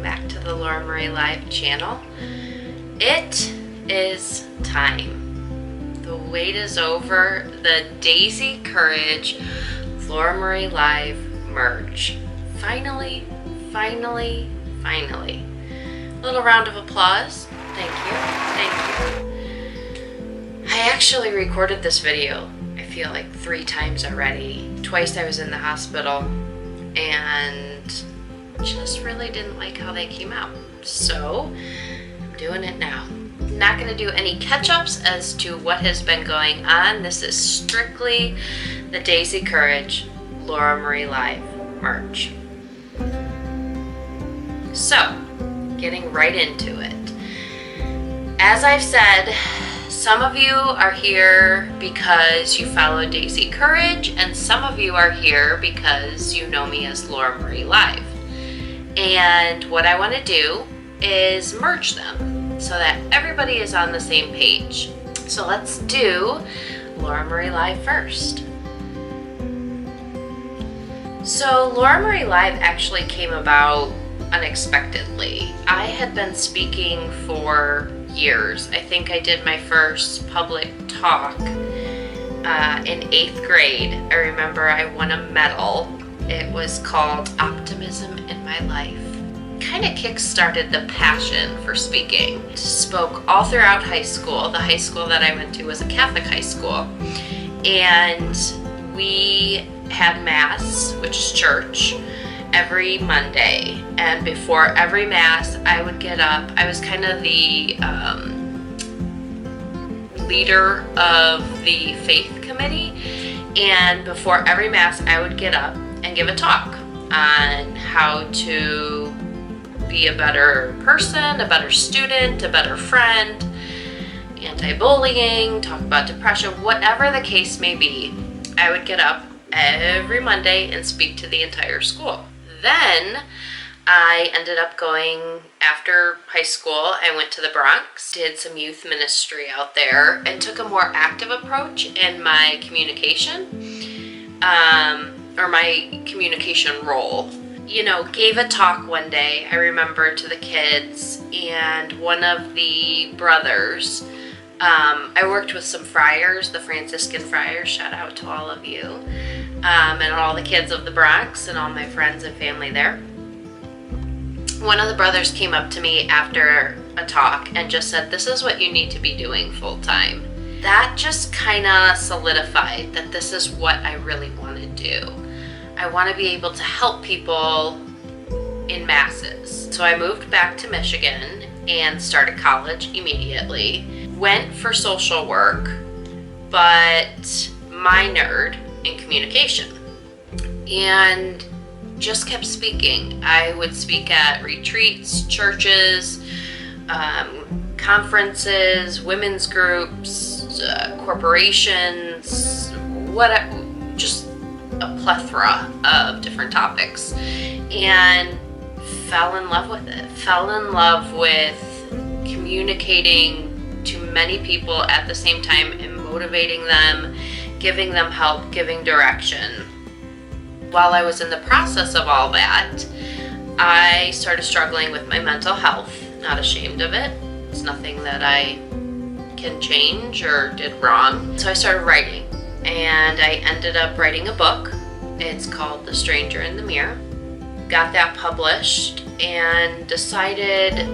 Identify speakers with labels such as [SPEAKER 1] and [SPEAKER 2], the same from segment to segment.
[SPEAKER 1] welcome back to the Laura Marie Live channel. It is time. The wait is over. The Daisy Courage Laura Marie Live merch. Finally. A little round of applause. Thank you. I actually recorded this video, I feel like 3 times already. Twice I was in the hospital and just really didn't like how they came out. So I'm doing it now. Not going to do any catch-ups as to what has been going on. This is strictly the Daisy Courage Laura Marie Live merch. So, getting right into it. As I've said, some of you are here because you follow Daisy Courage, and some of you are here because you know me as Laura Marie Live. And what I want to do is merge them so that everybody is on the same page. So let's do Laura Marie Live first. So Laura Marie Live actually came about unexpectedly. I had been speaking for years. I think I did my first public talk in 8th grade. I remember I won a medal. It was called Optimism in My Life. Kind of kick-started the passion for speaking. Spoke all throughout high school. The high school that I went to was a Catholic high school. And we had Mass, which is church, every Monday. And before every Mass, I would get up. I was kind of the leader of the faith committee. And before every Mass, I would get up and give a talk on how to be a better person, a better student, a better friend, anti-bullying, talk about depression, whatever the case may be. I would get up every Monday and speak to the entire school. Then I ended up going, after high school, I went to the Bronx, did some youth ministry out there, and took a more active approach in my communication, or my communication role. You know, gave a talk one day, I remember, to the kids, and one of the brothers, I worked with some friars, the Franciscan friars, shout out to all of you, and all the kids of the Bronx and all my friends and family there. One of the brothers came up to me after a talk and just said, "This is what you need to be doing full time." That just kind of solidified that this is what I really want to do. I want to be able to help people in masses. So I moved back to Michigan and started college immediately. Went for social work, but minored in communication. And just kept speaking. I would speak at retreats, churches, conferences, women's groups, corporations, just a plethora of different topics, and fell in love with it. Fell in love with communicating to many people at the same time and motivating them, giving them help, giving direction. While I was in the process of all that, I started struggling with my mental health. Not ashamed of it. It's nothing that I can change or did wrong. So I started writing, and I ended up writing a book. It's called The Stranger in the Mirror. Got that published and decided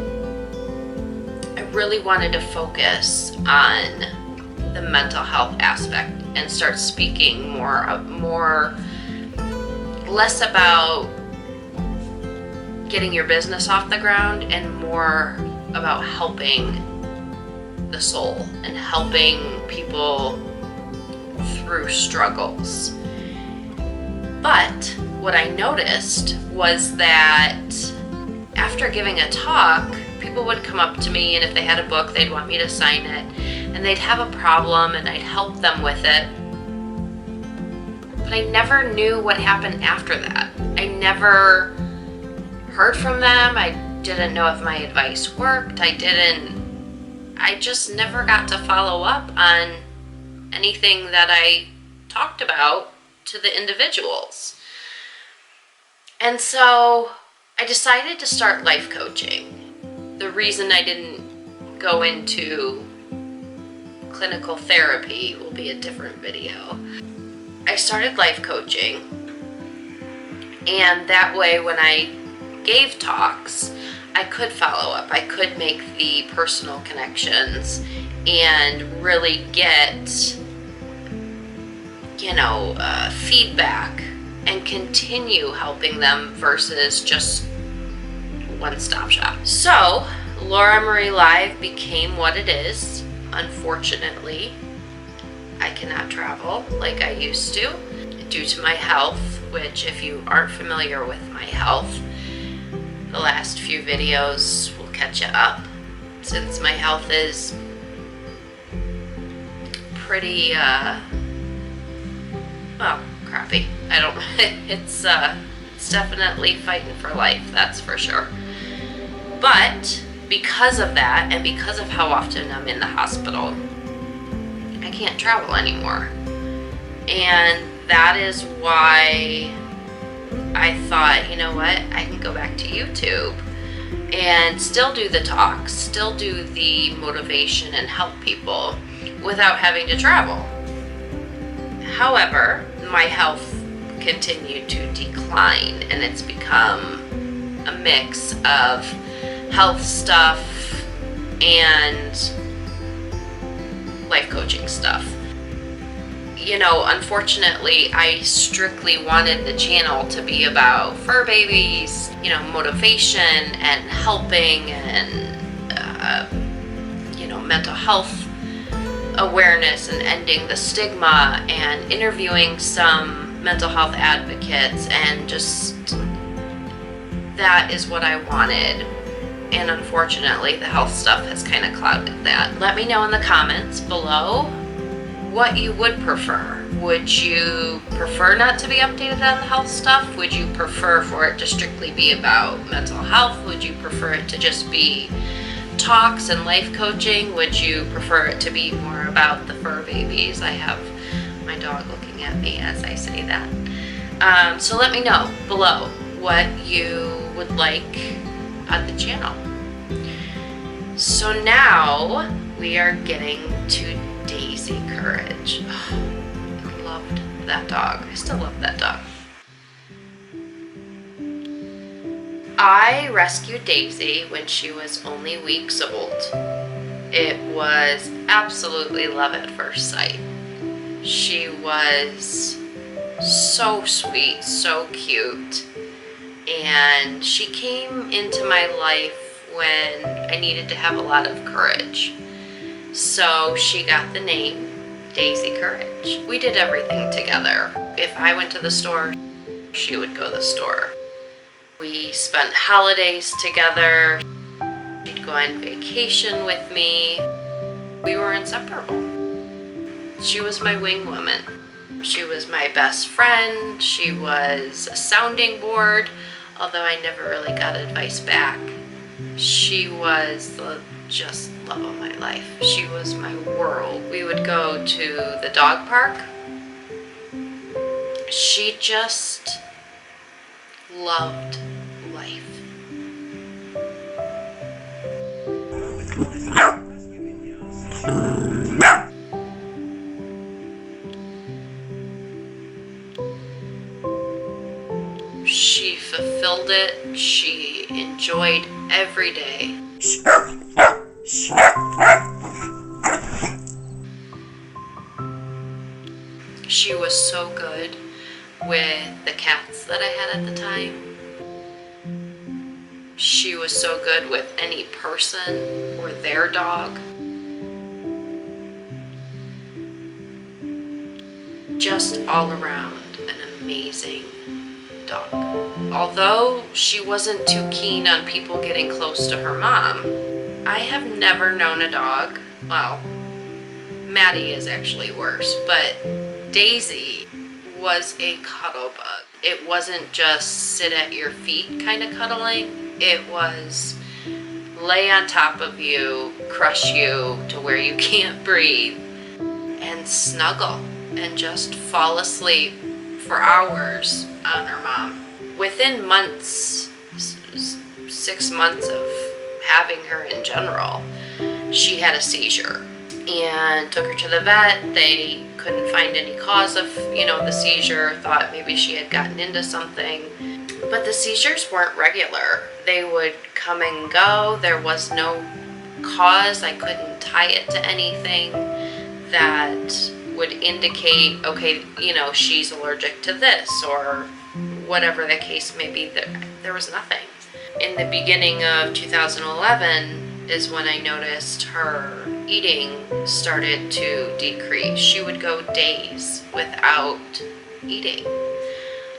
[SPEAKER 1] I really wanted to focus on the mental health aspect and start speaking less about getting your business off the ground and more about helping the soul and helping people through struggles. But what I noticed was that after giving a talk, people would come up to me, and if they had a book, they'd want me to sign it, and they'd have a problem and I'd help them with it. But I never knew what happened after that. I never heard from them. I didn't know if my advice worked. I just never got to follow up on anything that I talked about to the individuals. And so I decided to start life coaching. The reason I didn't go into clinical therapy will be a different video. I started life coaching, and that way when I gave talks, I could follow up. I could make the personal connections and really get, feedback and continue helping them versus just one-stop shop. So, Laura Marie Live became what it is. Unfortunately, I cannot travel like I used to due to my health, which if you aren't familiar with my health, the last few videos will catch you up, since my health is pretty, crappy. It's definitely fighting for life, that's for sure. But because of that, and because of how often I'm in the hospital, I can't travel anymore. And that is why I thought, you know what, I can go back to YouTube and still do the talks, still do the motivation and help people without having to travel. However, my health continued to decline, and it's become a mix of health stuff and life coaching stuff. Unfortunately, I strictly wanted the channel to be about fur babies, motivation and helping and, mental health awareness and ending the stigma and interviewing some mental health advocates, and just that is what I wanted. And unfortunately, the health stuff has kind of clouded that. Let me know in the comments below what you would prefer. Would you prefer not to be updated on the health stuff? Would you prefer for it to strictly be about mental health? Would you prefer it to just be talks and life coaching? Would you prefer it to be more about the fur babies? I have my dog looking at me as I say that. So let me know below what you would like on the channel. So now we are getting to Daisy Courage. Oh, I loved that dog. I still love that dog. I rescued Daisy when she was only weeks old. It was absolutely love at first sight. She was so sweet, so cute, and she came into my life when I needed to have a lot of courage. So she got the name Daisy Courage. We did everything together. If I went to the store, she would go to the store. We spent holidays together. She'd go on vacation with me. We were inseparable. She was my wing woman. She was my best friend. She was a sounding board, although I never really got advice back. She was the just love of my life. She was my world. We would go to the dog park. She just loved life. She fulfilled it. She enjoyed every day. She was so good with the cats that I had at the time. She was so good with any person or their dog. Just all around an amazing dog. Although she wasn't too keen on people getting close to her mom, I have never known a dog, well, Maddie is actually worse, but Daisy was a cuddle bug. It wasn't just sit at your feet kind of cuddling. It was lay on top of you, crush you to where you can't breathe, and snuggle and just fall asleep for hours on her mom. Within months, 6 months of having her in general, she had a seizure and took her to the vet. They couldn't find any cause of, the seizure, thought maybe she had gotten into something. But the seizures weren't regular. They would come and go. There was no cause. I couldn't tie it to anything that would indicate, okay, she's allergic to this or whatever the case may be. There was nothing. In the beginning of 2011 is when I noticed her eating started to decrease. She would go days without eating.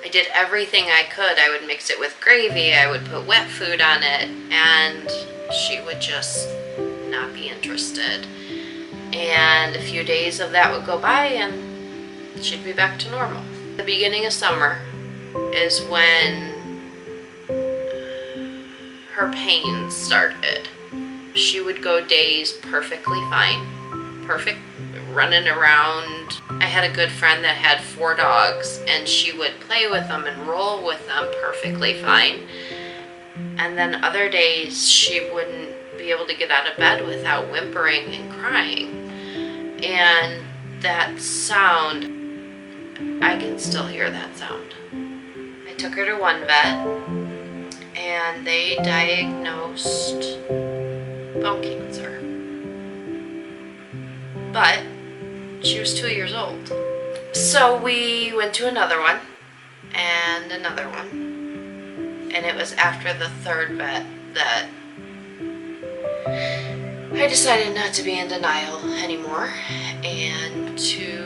[SPEAKER 1] I did everything I could. I would mix it with gravy, I would put wet food on it, and she would just not be interested. And a few days of that would go by and she'd be back to normal. The beginning of summer is when her pains started. She would go days perfectly fine, perfect, running around. I had a good friend that had 4 dogs, and she would play with them and roll with them perfectly fine. And then other days she wouldn't be able to get out of bed without whimpering and crying. And that sound, I can still hear that sound. I took her to one vet, and they diagnosed bone cancer. But she was 2 years old. So we went to another one, and another one. And it was after the 3rd vet that I decided not to be in denial anymore and to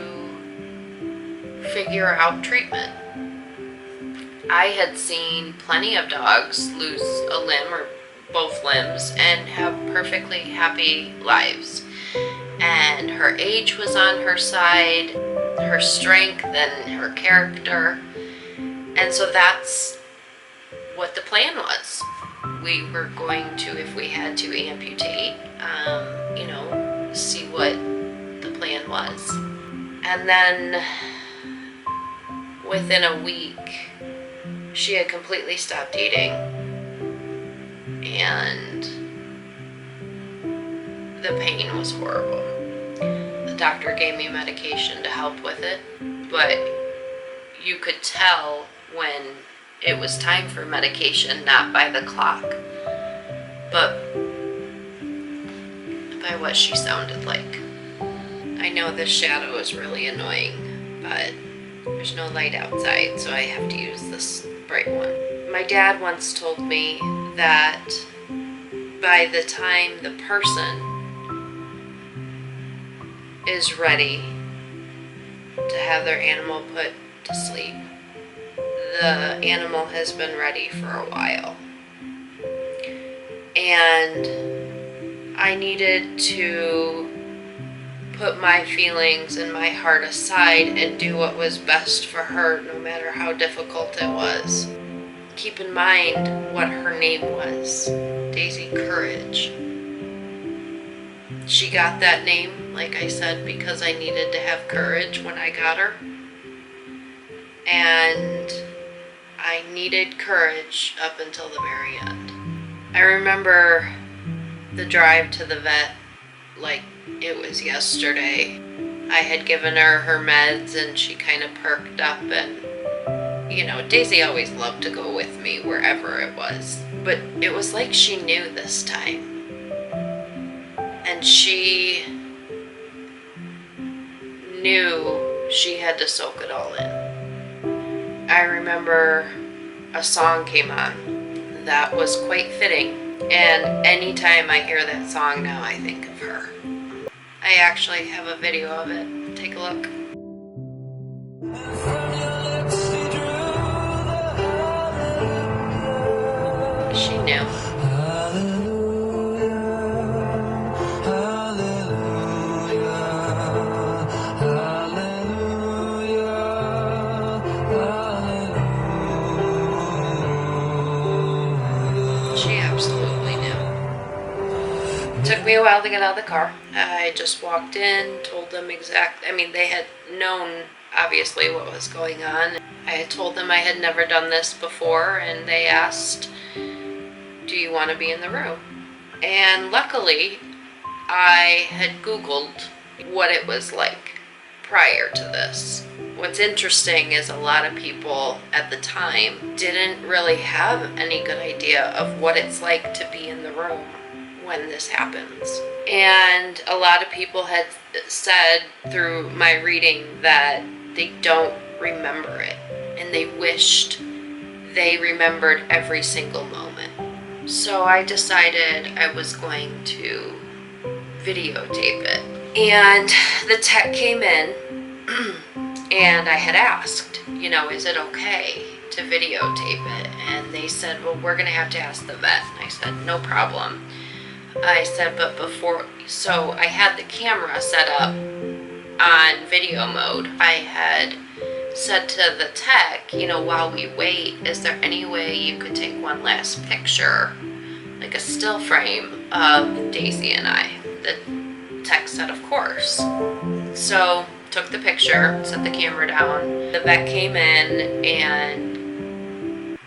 [SPEAKER 1] figure out treatment. I had seen plenty of dogs lose a limb or both limbs and have perfectly happy lives. And her age was on her side, her strength and her character. And so that's what the plan was. We were going to, if we had to amputate, see what the plan was. And then within a week, she had completely stopped eating. And the pain was horrible. The doctor gave me medication to help with it, but you could tell when it was time for medication, not by the clock, but by what she sounded like. I know this shadow is really annoying, but there's no light outside, so I have to use this bright one. My dad once told me that by the time the person is ready to have their animal put to sleep, the animal has been ready for a while. And I needed to put my feelings and my heart aside and do what was best for her, no matter how difficult it was. Keep in mind what her name was, Daisy Courage. She got that name, like I said, because I needed to have courage when I got her. And I needed courage up until the very end. I remember the drive to the vet like it was yesterday. I had given her her meds and she kind of perked up, and Daisy always loved to go with me wherever it was. But it was like she knew this time. And she knew she had to soak it all in. I remember a song came on that was quite fitting. And anytime I hear that song now, I think of her. I actually have a video of it. Take a look. She knew. She absolutely knew. It took me a while to get out of the car. I just walked in, told them they had known obviously what was going on. I had told them I had never done this before, and they asked do you want to be in the room? And luckily, I had Googled what it was like prior to this. What's interesting is a lot of people at the time didn't really have any good idea of what it's like to be in the room when this happens. And a lot of people had said through my reading that they don't remember it, and they wished they remembered every single moment. So I decided I was going to videotape it. And the tech came in and I had asked, is it okay to videotape it? And they said, well, we're going to have to ask the vet. And I said, no problem. I said, but so I had the camera set up on video mode. I had said to the tech, while we wait, is there any way you could take one last picture, like a still frame of Daisy and I? The tech said, of course. So took the picture, set the camera down. The vet came in and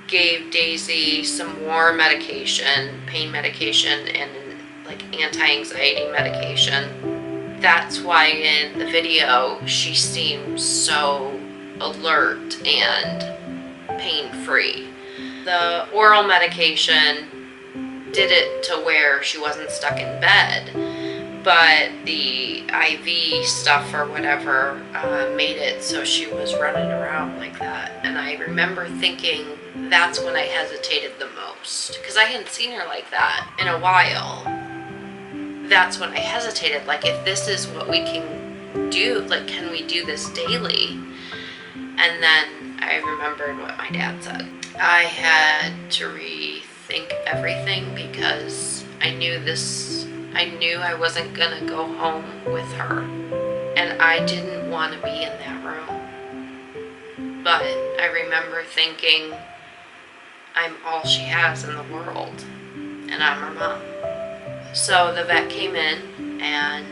[SPEAKER 1] gave Daisy some more medication, pain medication, and like anti-anxiety medication. That's why in the video she seems so alert and pain-free. The oral medication did it to where she wasn't stuck in bed, but the IV stuff or whatever made it so she was running around like that. And I remember thinking that's when I hesitated the most, because I hadn't seen her like that in a while. That's when I hesitated, like, if this is what we can do, like, can we do this daily? And then I remembered what my dad said. I had to rethink everything because I knew I wasn't gonna go home with her, and I didn't want to be in that room. But I remember thinking, I'm all she has in the world, and I'm her mom. So the vet came in and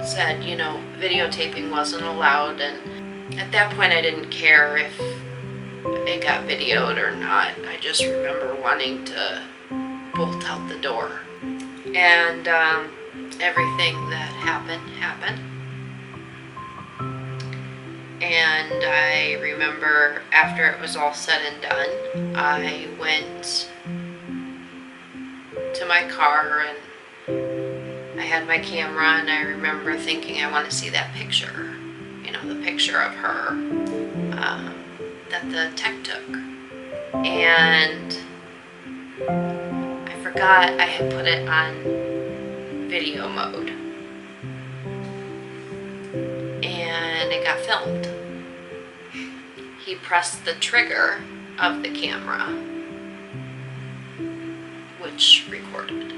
[SPEAKER 1] said, videotaping wasn't allowed, and at that point I didn't care if it got videoed or not. I just remember wanting to bolt out the door. And everything that happened. And I remember after it was all said and done, I went to my car and I had my camera, and I remember thinking, I want to see that picture, the picture of her that the tech took. And I forgot I had put it on video mode, and it got filmed. He pressed the trigger of the camera, which recorded.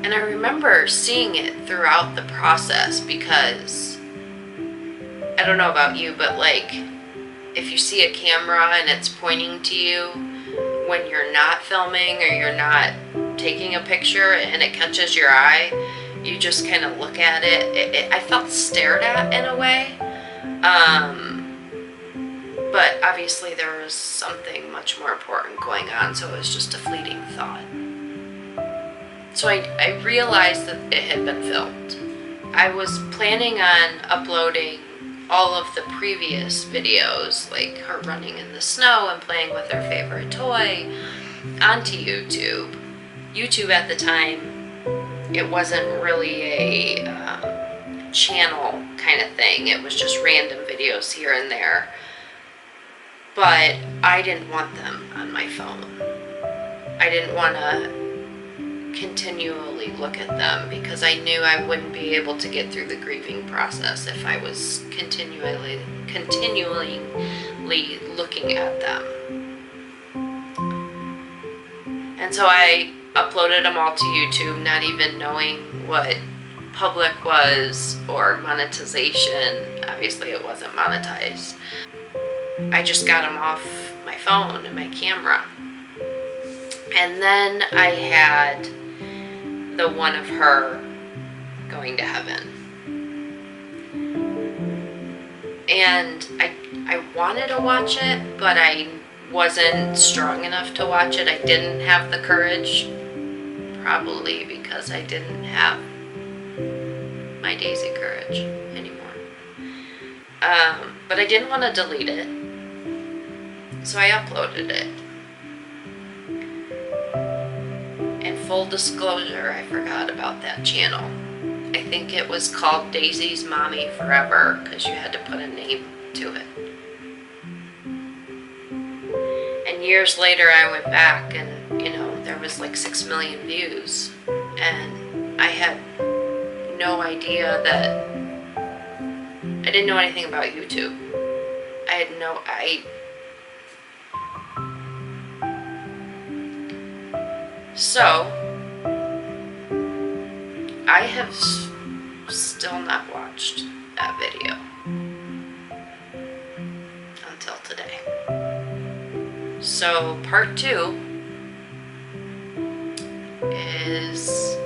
[SPEAKER 1] And I remember seeing it throughout the process, because I don't know about you, but like, if you see a camera and it's pointing to you when you're not filming or you're not taking a picture and it catches your eye, you just kind of look at it. I felt stared at in a way. But obviously there was something much more important going on, so it was just a fleeting thought. So I realized that it had been filmed. I was planning on uploading all of the previous videos, like her running in the snow and playing with her favorite toy, onto YouTube. YouTube at the time, it wasn't really a channel kind of thing. It was just random videos here and there. But I didn't want them on my phone. I didn't want to continually look at them, because I knew I wouldn't be able to get through the grieving process if I was continually looking at them. And so I uploaded them all to YouTube, not even knowing what public was or monetization. Obviously it wasn't monetized. I just got them off my phone and my camera. And then I had the one of her going to heaven. And I wanted to watch it, but I wasn't strong enough to watch it. I didn't have the courage, probably because I didn't have my Daisy courage anymore. But I didn't want to delete it, so I uploaded it. And full disclosure, I forgot about that channel. I think it was called Daisy's Mommy Forever because you had to put a name to it. And years later I went back and, there was like 6 million views. And I had no idea that, I didn't know anything about YouTube. So, I have still not watched that video until today. So part 2 is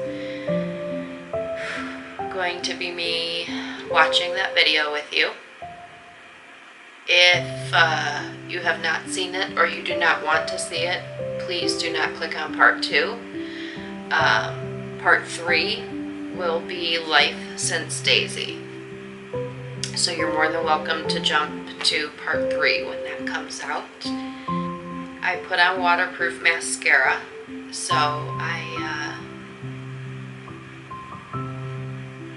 [SPEAKER 1] going to be me watching that video with you. If you have not seen it or you do not want to see it, please do not click on part 2. Part 3 will be Life Since Daisy. So you're more than welcome to jump to part 3 when that comes out. I put on waterproof mascara, so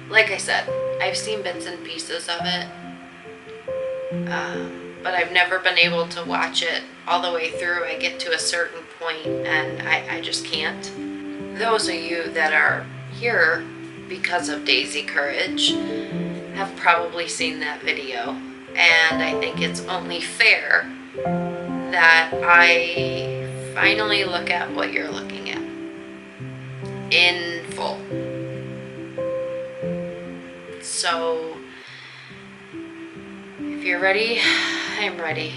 [SPEAKER 1] like I said, I've seen bits and pieces of it, but I've never been able to watch it all the way through. I get to a certain point and I just can't. Those of you that are here because of Daisy Courage have probably seen that video, and I think it's only fair that I finally look at what you're looking at in full. So if you're ready, I'm ready.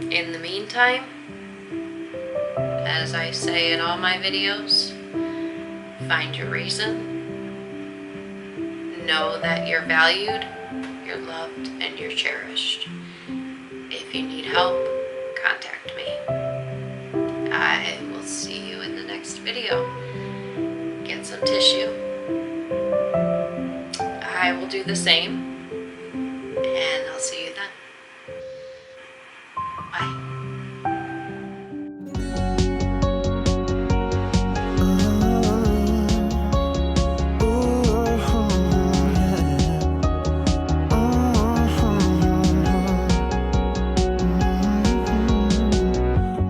[SPEAKER 1] In the meantime, as I say in all my videos, find your reason. Know that you're valued, you're loved, and you're cherished. If you need help, contact me. I will see you in the next video. Get some tissue. I will do the same. And I'll see you then. Bye.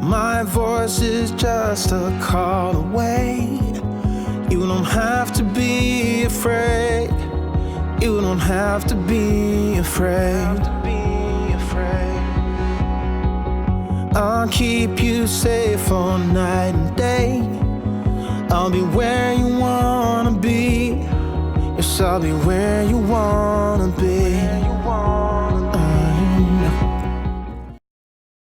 [SPEAKER 2] My voice is just a call away. You don't have to be afraid. You don't have to be afraid. I'll keep you safe all night and day. I'll be where you wanna be. Yes, I'll be where you wanna be.